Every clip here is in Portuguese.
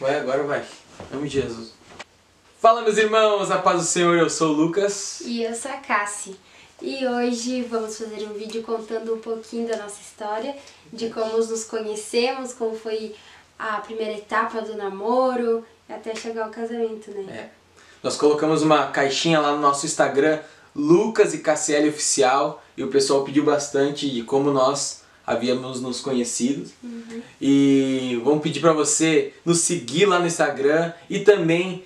Vai, agora vai. Em nome de Jesus. Fala, meus irmãos, a paz do Senhor, eu sou o Lucas. E eu sou a Cassi. E hoje vamos fazer um vídeo contando um pouquinho da nossa história, de como nos conhecemos, como foi a primeira etapa do namoro, até chegar ao casamento, né? Nós colocamos uma caixinha lá no nosso Instagram, Lucas e Cassiele Oficial, e o pessoal pediu bastante de como nós havíamos nos conhecido. E vamos pedir para você nos seguir lá no Instagram e também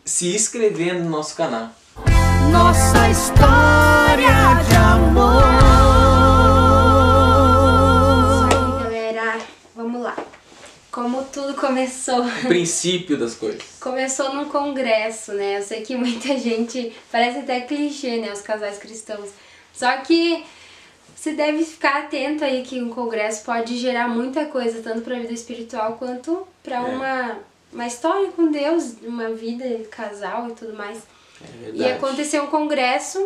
se inscrever no nosso canal. Nossa história de amor. Isso aí, galera. Vamos lá. Como tudo começou. O princípio das coisas. Começou num congresso, né? Eu sei que muita gente... Parece até clichê, né? Os casais cristãos. Só que você deve ficar atento aí que um congresso pode gerar muita coisa, tanto para a vida espiritual quanto para uma história com Deus, uma vida de casal e tudo mais. E aconteceu um congresso,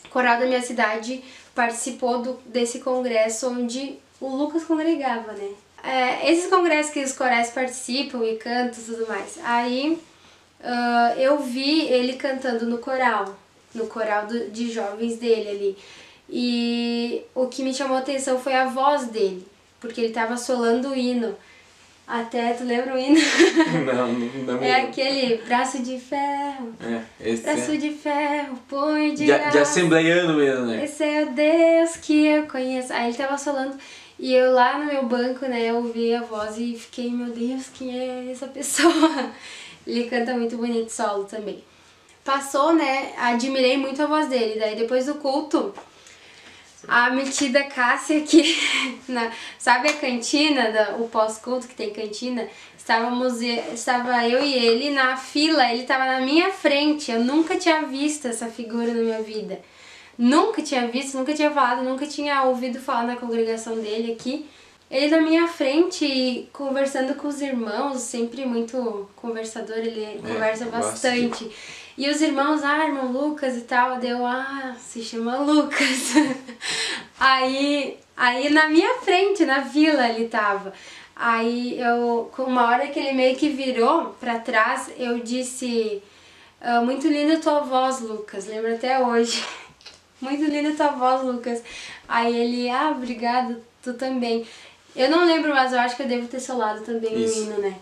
o coral da minha cidade participou desse congresso onde o Lucas congregava, né? Esses congressos que os corais participam e cantam e tudo mais. Aí eu vi ele cantando no coral de jovens dele ali. E o que me chamou a atenção foi a voz dele, porque ele tava solando o hino. Até, tu lembra o hino? Não me É aquele braço de ferro, braço de ferro, punho de de assembleiano mesmo, né? Esse é o Deus que eu conheço. Aí ele tava solando e eu lá no meu banco, né, eu ouvi a voz e fiquei, meu Deus, quem é essa pessoa? Ele canta muito bonito solo também. Passou, né, admirei muito a voz dele. Daí depois do culto, a metida Cássia aqui, sabe a cantina, o pós-culto que tem cantina? Estava eu e ele na fila, ele estava na minha frente. Eu nunca tinha visto essa figura na minha vida. Nunca tinha visto, nunca tinha falado, nunca tinha ouvido falar na congregação dele aqui. Ele na minha frente, conversando com os irmãos, sempre muito conversador, ele conversa bastante. E os irmãos, irmão Lucas e tal, se chama Lucas. Aí na minha frente, na vila ele tava. Aí com uma hora que ele meio que virou pra trás, eu disse, muito linda tua voz, Lucas, lembro até hoje. Muito linda tua voz, Lucas. Aí ele, obrigado, tu também. Eu não lembro, mas eu acho que eu devo ter solado também o hino, né?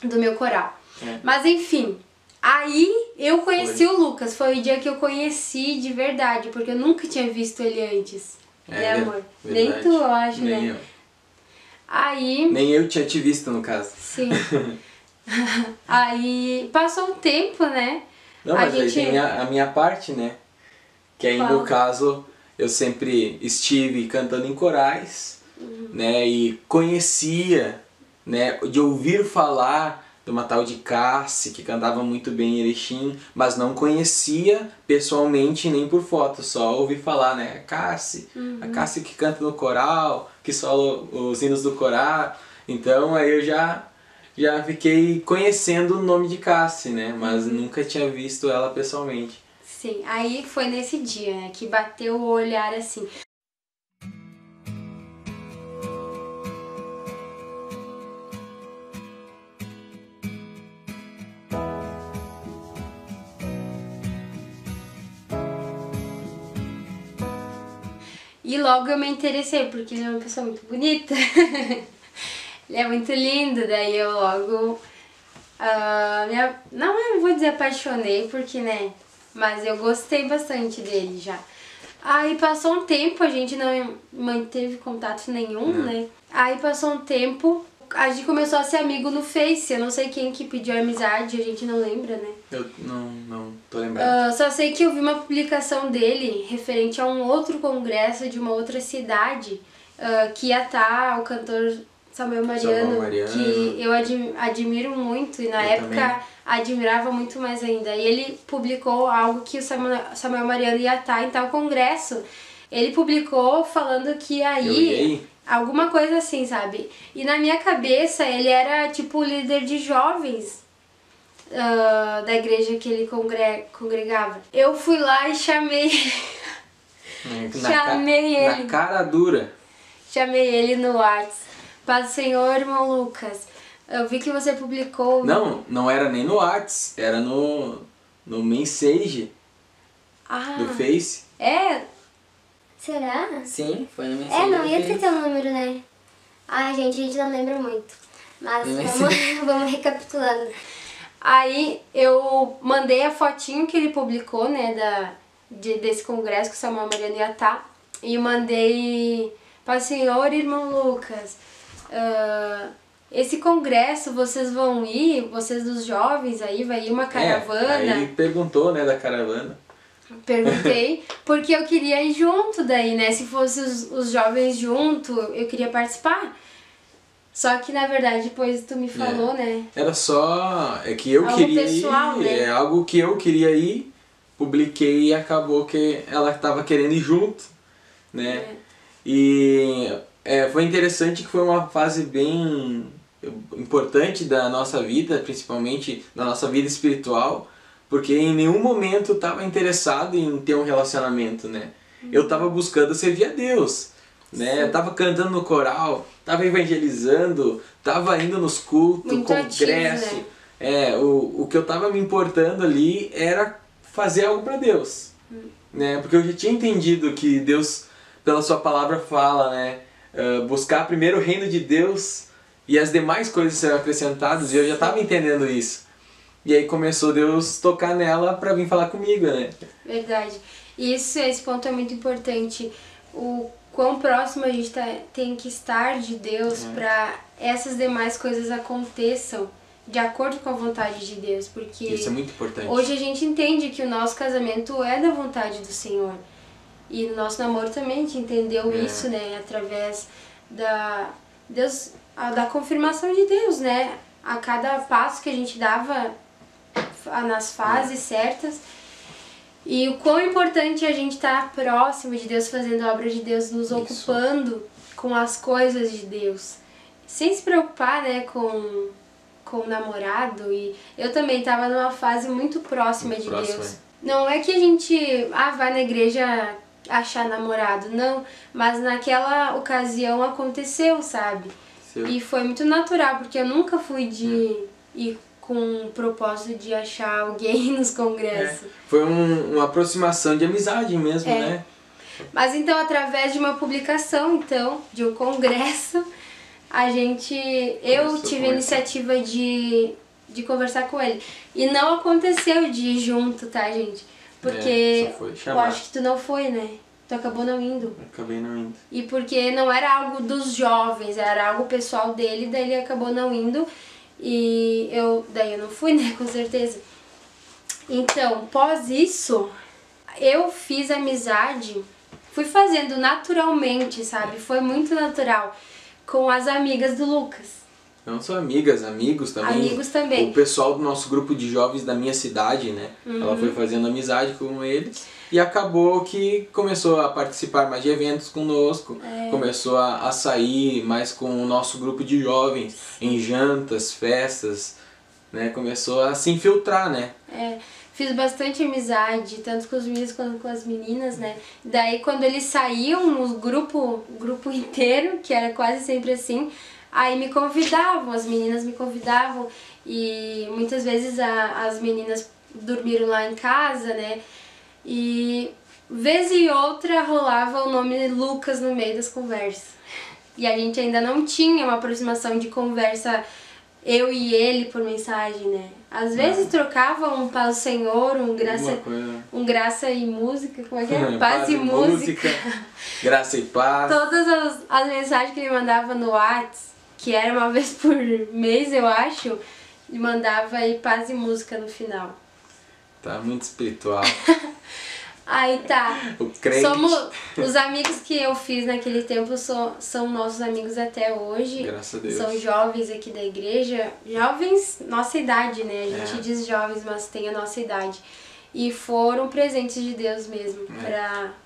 Do meu coral. Mas enfim, aí eu conheci o Lucas. Foi o dia que eu conheci de verdade, porque eu nunca tinha visto ele antes. Né, amor? Verdade. Nem tu, eu acho, Nem né? eu. Aí... Nem eu tinha te visto, no caso. Sim. Aí passou um tempo, né? Não, mas aí tem a minha parte, né? Que aí, no caso, eu sempre estive cantando em corais, né? E conhecia, né? De ouvir falar de uma tal de Cassi, que cantava muito bem em Erechim, mas não conhecia pessoalmente nem por foto, só ouvi falar, né? A Cassi que canta no coral, que sola os hinos do coral. Então aí eu já fiquei conhecendo o nome de Cassi, né? Mas nunca tinha visto ela pessoalmente. Sim, aí foi nesse dia, né, que bateu o olhar assim. E logo eu me interessei, porque ele é uma pessoa muito bonita. Ele é muito lindo, daí eu logo... não vou dizer apaixonei, porque, né... Mas eu gostei bastante dele já. Aí passou um tempo, a gente não manteve contato nenhum, né? Aí passou um tempo, a gente começou a ser amigo no Face. Eu não sei quem que pediu amizade, a gente não lembra, né? Eu não tô lembrando. Só sei que eu vi uma publicação dele referente a um outro congresso de uma outra cidade, que ia estar o cantor Samuel Mariano, que eu admiro muito e na época também admirava muito mais ainda. E ele publicou algo que o Samuel Mariano ia estar em tal congresso. Ele publicou falando que ia ir, alguma coisa assim, sabe? E na minha cabeça ele era tipo o líder de jovens da igreja que ele congregava. Eu fui lá e chamei ele. Na cara dura. Chamei ele no WhatsApp. Paz do Senhor, irmão Lucas. Eu vi que você publicou... Não era nem no Whats, era no Message do Face. É? Será? Sim, foi no mensagem. Não ia ter teu número, né? Ai, gente, a gente não lembra muito. Mas vamos recapitulando. Aí eu mandei a fotinho que ele publicou, né, desse congresso que o Samuel Mariano ia estar. E mandei para o senhor irmão Lucas. Esse congresso vocês vão ir, vocês dos jovens aí, vai ir uma caravana. Aí ele perguntou, né, da caravana. Perguntei, porque eu queria ir junto daí, né? Se fossem os jovens junto, eu queria participar. Só que, na verdade, depois tu me falou, né? Era só... É que eu algo queria pessoal, ir, né? é algo que eu queria ir, publiquei e acabou que ela estava querendo ir junto, né? E foi interessante que foi uma fase bem importante da nossa vida, principalmente da nossa vida espiritual, porque em nenhum momento eu estava interessado em ter um relacionamento, né? Eu estava buscando servir a Deus, né? Eu estava cantando no coral, estava evangelizando, estava indo nos cultos, muito congresso. ativo, né? O que eu estava me importando ali era fazer algo para Deus, né? Porque eu já tinha entendido que Deus, pela sua palavra, fala, né? Buscar primeiro o reino de Deus e as demais coisas serão acrescentadas, e eu já estava entendendo isso. E aí começou Deus tocar nela para vir falar comigo, né? Verdade. E esse ponto é muito importante. O quão próximo a gente tem que estar de Deus para essas demais coisas aconteçam de acordo com a vontade de Deus. Porque isso é muito importante. Hoje a gente entende que o nosso casamento é da vontade do Senhor. E no nosso namoro também a gente entendeu isso, né? Através da confirmação de Deus, né? A cada passo que a gente dava nas fases certas. E o quão importante é a gente estar próximo de Deus, fazendo a obra de Deus, nos ocupando com as coisas de Deus. Sem se preocupar, né, com o namorado. E eu também estava numa fase muito próxima de Deus. Não é que a gente vai na igreja achar namorado, não. Mas naquela ocasião aconteceu, sabe? E foi muito natural, porque eu nunca fui de ir com o propósito de achar alguém nos congressos. Foi uma aproximação de amizade mesmo, né? Mas então, através de uma publicação, de um congresso, eu tive a iniciativa de conversar com ele. E não aconteceu de ir junto, tá, gente? Porque eu acho que tu não foi, né? Tu acabou não indo. Acabei não indo. E porque não era algo dos jovens, era algo pessoal dele, daí ele acabou não indo. E daí eu não fui, né, com certeza. Então, pós isso, eu fiz amizade, fui fazendo naturalmente, sabe? Foi muito natural com as amigas do Lucas. Não só amigas, amigos também. Amigos também. O pessoal do nosso grupo de jovens da minha cidade, né? Ela foi fazendo amizade com eles. E acabou que começou a participar mais de eventos conosco, começou a sair mais com o nosso grupo de jovens, em jantas, festas, né? Começou a se infiltrar, né? Fiz bastante amizade, tanto com os meninos quanto com as meninas, né? Daí quando eles saíam, o grupo inteiro, que era quase sempre assim, aí me convidavam, as meninas me convidavam, e muitas vezes as meninas dormiram lá em casa, né? E vez e outra rolava o nome Lucas no meio das conversas. E a gente ainda não tinha uma aproximação de conversa, eu e ele, por mensagem, né? Às vezes trocava um paz do Senhor, um graça e música, como é que é? Paz e música. Graça e paz. Todas as mensagens que ele mandava no WhatsApp, que era uma vez por mês, eu acho, ele mandava aí paz e música no final. Tá muito espiritual. Aí tá. O crente. Os amigos que eu fiz naquele tempo são nossos amigos até hoje. Graças a Deus. São jovens aqui da igreja. Jovens, nossa idade, né? A gente diz jovens, mas tem a nossa idade. E foram presentes de Deus mesmo.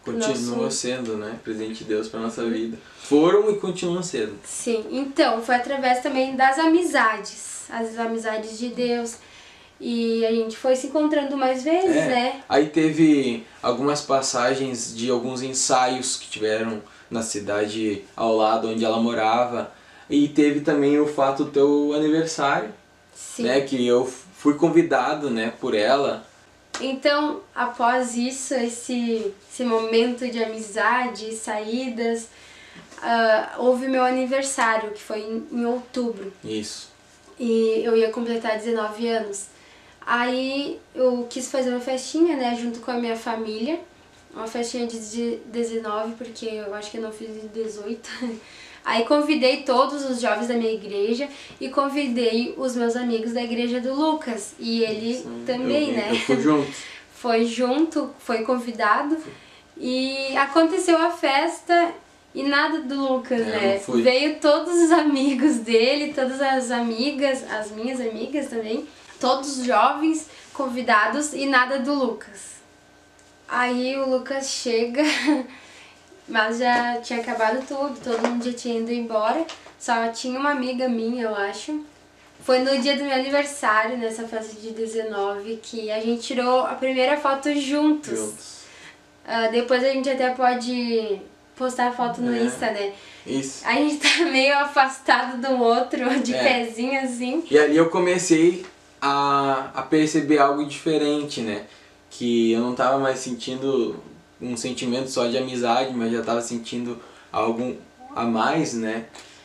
Continua sendo, né? Presente de Deus pra nossa vida. Foram e continuam sendo. Sim. Então, foi através também das amizades. As amizades de Deus. E a gente foi se encontrando mais vezes, né? Aí teve algumas passagens de alguns ensaios que tiveram na cidade ao lado onde ela morava. E teve também o fato do teu aniversário, Sim. né? Que eu fui convidado, né, por ela. Então, após isso, esse momento de amizade, saídas, houve meu aniversário, que foi em outubro. Isso. E eu ia completar 19 anos. Aí eu quis fazer uma festinha, né, junto com a minha família. Uma festinha de 19, porque eu acho que eu não fiz de 18. Aí convidei todos os jovens da minha igreja e convidei os meus amigos da igreja do Lucas. E ele também, né? Eu fui junto. Foi junto, foi convidado. E aconteceu a festa e nada do Lucas, né? Veio todos os amigos dele, todas as amigas, as minhas amigas também. Todos os jovens convidados e nada do Lucas. Aí o Lucas chega, mas já tinha acabado tudo, todo mundo já tinha ido embora. Só tinha uma amiga minha, eu acho. Foi no dia do meu aniversário, nessa festa de 19, que a gente tirou a primeira foto juntos. Depois a gente até pode postar a foto no Insta, né? Isso. A gente tá meio afastado do outro, de pezinho assim. E ali eu comecei a perceber algo diferente, né? Que eu não tava mais sentindo um sentimento só de amizade, mas já tava sentindo algo a mais, né?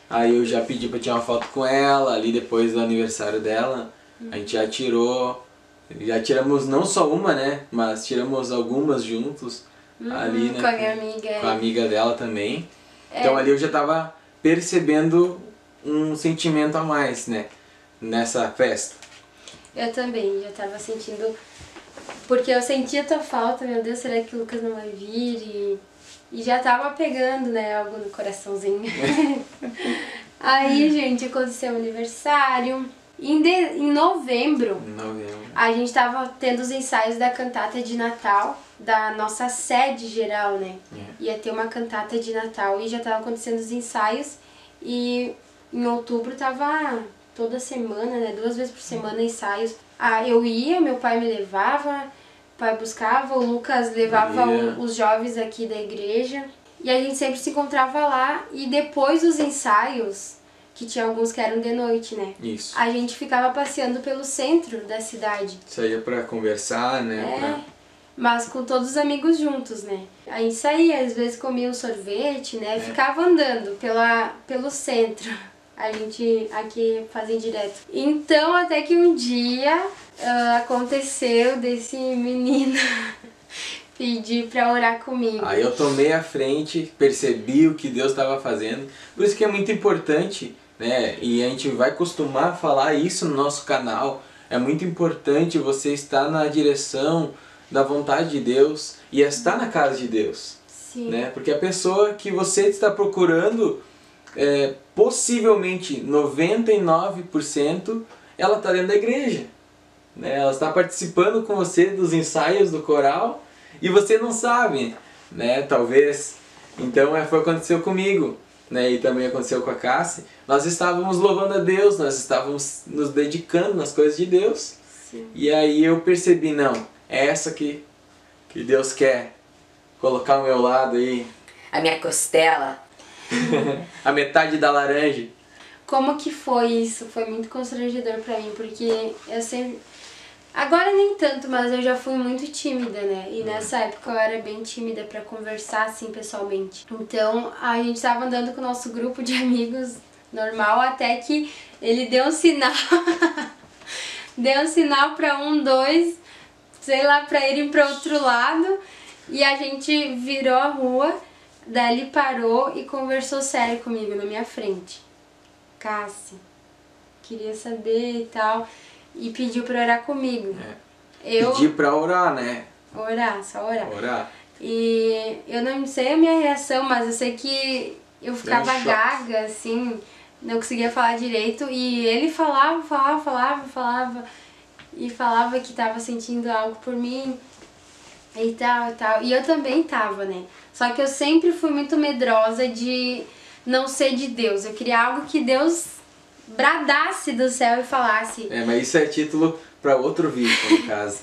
Aí eu já pedi pra tirar uma foto com ela, ali depois do aniversário dela. A gente já tiramos não só uma, né? Mas tiramos algumas juntos ali, né? Com a minha amiga. Com a amiga dela também. Então ali eu já tava percebendo um sentimento a mais, né? Nessa festa. Eu também, já tava sentindo... Porque eu sentia tua falta, meu Deus, será que o Lucas não vai vir? E já tava pegando, né, algo no coraçãozinho. Aí, gente, aconteceu o aniversário. Em novembro, a gente tava tendo os ensaios da cantata de Natal, da nossa sede geral, né? Ia ter uma cantata de Natal e já tava acontecendo os ensaios. E em outubro tava toda semana, né, 2 vezes por semana ensaios. Eu ia, meu pai me levava, o pai buscava, o Lucas levava os jovens aqui da igreja. E a gente sempre se encontrava lá. E depois dos ensaios, que tinha alguns que eram de noite, né? Isso. A gente ficava passeando pelo centro da cidade. Saía pra conversar, né? Mas com todos os amigos juntos, né? A gente saía, às vezes comia um sorvete, né? Ficava andando pelo centro. A gente aqui fazia direto. Então, até que um dia aconteceu desse menino pedir pra orar comigo. Aí eu tomei a frente, percebi o que Deus estava fazendo. Por isso que é muito importante, né? E a gente vai costumar falar isso no nosso canal. É muito importante você estar na direção da vontade de Deus e estar na casa de Deus. Sim. Né? Porque a pessoa que você está procurando... possivelmente 99% ela está dentro da igreja, né? Ela está participando com você dos ensaios do coral e você não sabe, né? Talvez. Então foi o que aconteceu comigo, né? E também aconteceu com a Cassi. Nós estávamos louvando a Deus, nós estávamos nos dedicando nas coisas de Deus. Sim. E aí eu percebi, não, é essa que Deus quer colocar ao meu lado aí. A minha costela. A metade da laranja. Como que foi isso? Foi muito constrangedor pra mim, porque eu sempre... Agora nem tanto, mas eu já fui muito tímida, né? E nessa época eu era bem tímida pra conversar, assim, pessoalmente. Então, a gente tava andando com o nosso grupo de amigos normal, até que ele deu um sinal. Deu um sinal pra 1, 2, sei lá, pra irem pro outro lado. E a gente virou a rua. Daí ele parou e conversou sério comigo na minha frente. Cassi, queria saber e tal. E pediu pra orar comigo. Pedir pra orar, né? Orar, só orar. Orar. E eu não sei a minha reação, mas eu sei que eu ficava gaga, assim, não conseguia falar direito. E ele falava. E falava que tava sentindo algo por mim. E tal. E eu também tava, né? Só que eu sempre fui muito medrosa de não ser de Deus. Eu queria algo que Deus bradasse do céu e falasse. Mas isso é título pra outro vídeo, no caso.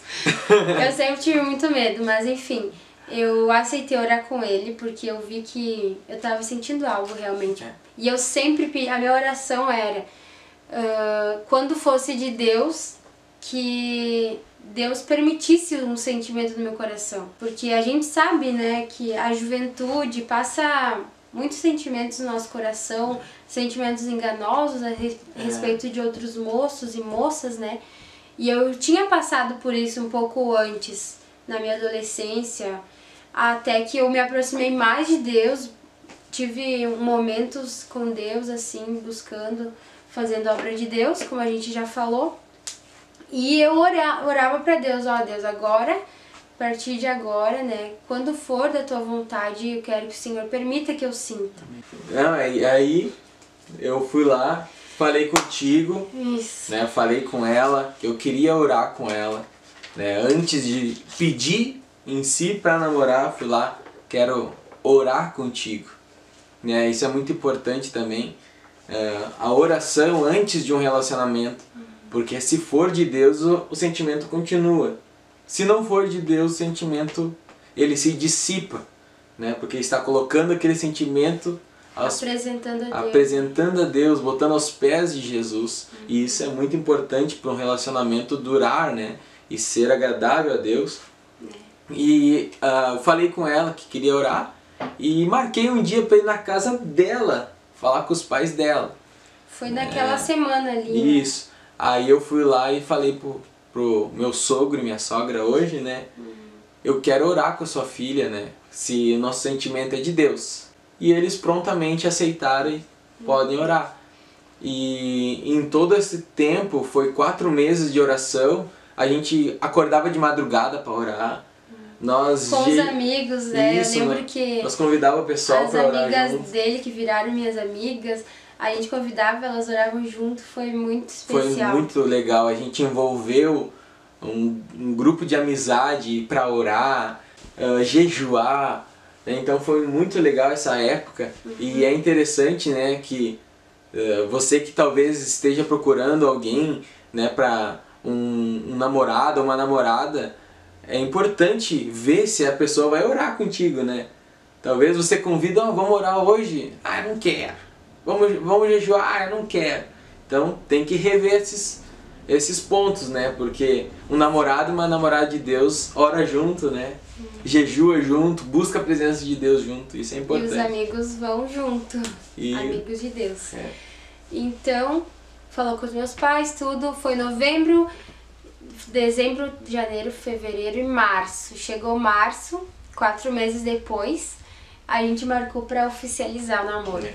Eu sempre tive muito medo, mas enfim. eu aceitei orar com ele porque eu vi que eu tava sentindo algo realmente. E eu sempre pedi, a minha oração era, quando fosse de Deus, que Deus permitisse um sentimento no meu coração. Porque a gente sabe, né, que a juventude passa muitos sentimentos no nosso coração, sentimentos enganosos a respeito de outros moços e moças, né? E eu tinha passado por isso um pouco antes, na minha adolescência, até que eu me aproximei mais de Deus, tive momentos com Deus, assim, buscando, fazendo a obra de Deus, como a gente já falou. E eu orava pra Deus, ó Deus, agora, a partir de agora, né, quando for da tua vontade, eu quero que o Senhor permita que eu sinta. Aí eu fui lá, falei contigo, Isso. né, falei com ela, que eu queria orar com ela, né, antes de pedir em si pra namorar, fui lá, quero orar contigo, né, isso é muito importante também, a oração antes de um relacionamento, porque se for de Deus o sentimento continua, se não for de Deus o sentimento ele se dissipa, né, porque está colocando aquele sentimento apresentando a Deus, botando aos pés de Jesus. E isso é muito importante para um relacionamento durar, né? E ser agradável a Deus. E falei com ela que queria orar e marquei um dia para ir na casa dela, falar com os pais dela. Foi naquela semana ali. Isso. Aí eu fui lá e falei pro meu sogro e minha sogra hoje, né? Eu quero orar com a sua filha, né? Se o nosso sentimento é de Deus. E eles prontamente aceitaram e podem orar. E em todo esse tempo, foi 4 meses de oração, a gente acordava de madrugada para orar. Nós com os amigos, né? Isso, eu lembro que nós convidava o pessoal para orar junto. As amigas dele, que viraram minhas amigas, a gente convidava, elas oravam junto, foi muito especial. Foi muito legal, a gente envolveu um grupo de amizade para orar, jejuar. Então foi muito legal essa época. E é interessante, né, que você que talvez esteja procurando alguém, né, para um namorado ou uma namorada, é importante ver se a pessoa vai orar contigo, né? Talvez você convida, vamos orar hoje, eu não quero. Vamos jejuar, eu não quero. Então tem que rever esses pontos, né? Porque um namorado e uma namorada de Deus ora junto, né? Jejua junto, busca a presença de Deus junto, isso é importante. E os amigos vão junto, amigos de Deus. Então, falou com os meus pais, tudo, foi novembro, dezembro, janeiro, fevereiro e março. Chegou março, 4 meses depois, a gente marcou pra oficializar o namoro.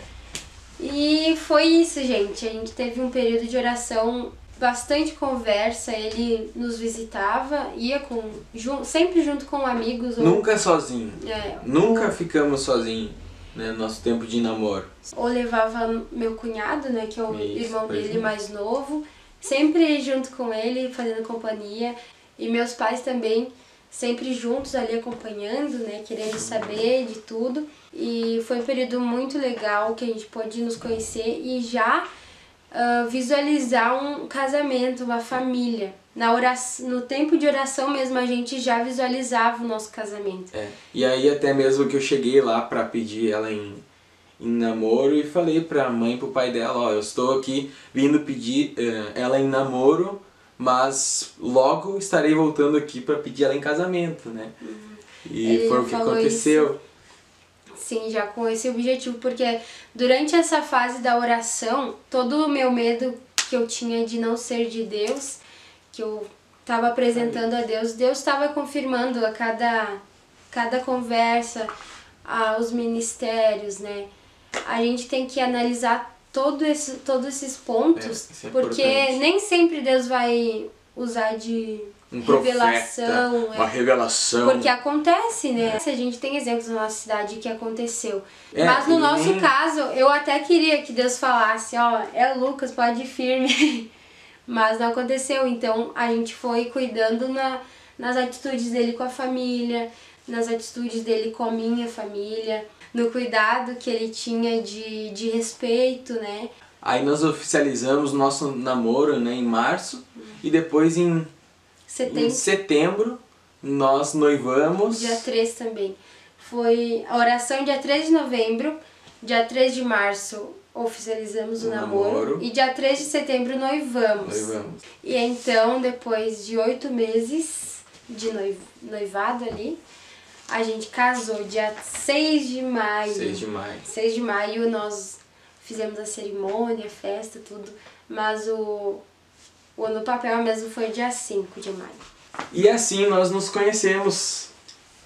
E foi isso, gente, a gente teve um período de oração, bastante conversa, ele nos visitava, ia sempre junto com amigos. Nunca sozinho, nunca ficamos sozinhos, né, no nosso tempo de namoro. Ou levava meu cunhado, né, que é o irmão dele mais novo, sempre junto com ele, fazendo companhia, e meus pais também, sempre juntos ali acompanhando, né, querendo saber de tudo. E foi um período muito legal que a gente pôde nos conhecer e já visualizar um casamento, uma família. No tempo de oração mesmo a gente já visualizava o nosso casamento. E aí até mesmo que eu cheguei lá pra pedir ela em namoro e falei pra mãe e pro pai dela, eu estou aqui vindo pedir ela em namoro, mas logo estarei voltando aqui pra pedir ela em casamento, né? E foi o que aconteceu. Isso. Sim, já com esse objetivo, porque durante essa fase da oração, todo o meu medo que eu tinha de não ser de Deus, que eu estava apresentando a Deus, Deus estava confirmando a cada conversa, os ministérios, né? A gente tem que analisar todos esses pontos, porque nem sempre Deus vai usar de revelação, uma revelação. Porque acontece, né? A gente tem exemplos na nossa cidade que aconteceu. Mas no nosso caso, eu até queria que Deus falasse, é o Lucas, pode ir firme. Mas não aconteceu, então a gente foi cuidando nas atitudes dele com a família, nas atitudes dele com a minha família, no cuidado que ele tinha de respeito, né? Aí nós oficializamos nosso namoro, né, em março, e depois em setembro nós noivamos. Dia 3 também. Foi a oração dia 3 de novembro, dia 3 de março oficializamos o namoro e dia 3 de setembro noivamos. E então, depois de 8 meses de noivado ali, a gente casou dia 6 de maio. 6 de maio nós fizemos a cerimônia, a festa, tudo, mas no papel mesmo foi dia 5 de maio. E assim nós nos conhecemos,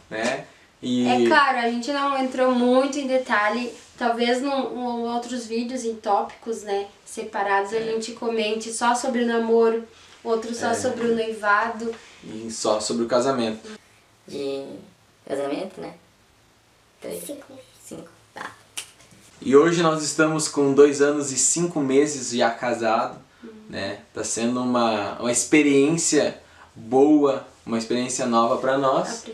né? E... É claro, a gente não entrou muito em detalhe, talvez em outros vídeos, em tópicos, né, separados, a gente comente só sobre o namoro, outro só sobre o noivado. E só sobre o casamento. De casamento, né? 5. Tá. E hoje nós estamos com 2 anos e 5 meses já casado, né? Tá sendo uma experiência boa, uma experiência nova para nós,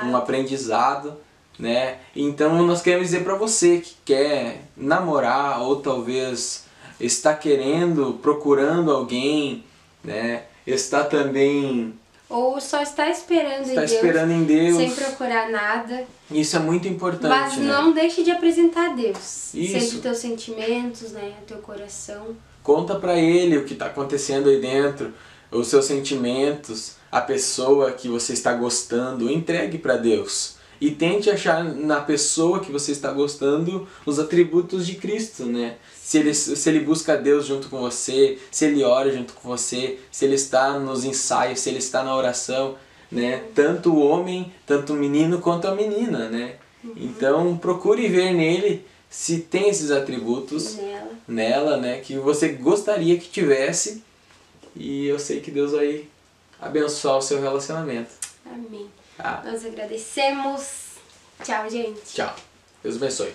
um aprendizado, né? Então nós queremos dizer para você que quer namorar ou talvez está querendo, procurando alguém, né? Está também ou só está esperando em Deus, sem procurar nada. Isso é muito importante. Mas não, né? Deixe de apresentar a Deus. Isso. Sempre teus sentimentos, né? Teu coração. Conta pra Ele o que está acontecendo aí dentro, os seus sentimentos, a pessoa que você está gostando, entregue para Deus. E tente achar na pessoa que você está gostando os atributos de Cristo, né? Se ele busca Deus junto com você, se ele ora junto com você, se ele está nos ensaios, se ele está na oração, né? Tanto o homem, tanto o menino quanto a menina, né? Então procure ver nele se tem esses atributos nela, né? Que você gostaria que tivesse, e eu sei que Deus vai abençoar o seu relacionamento. Amém. Tá? Nós agradecemos. Tchau, gente. Tchau. Deus abençoe.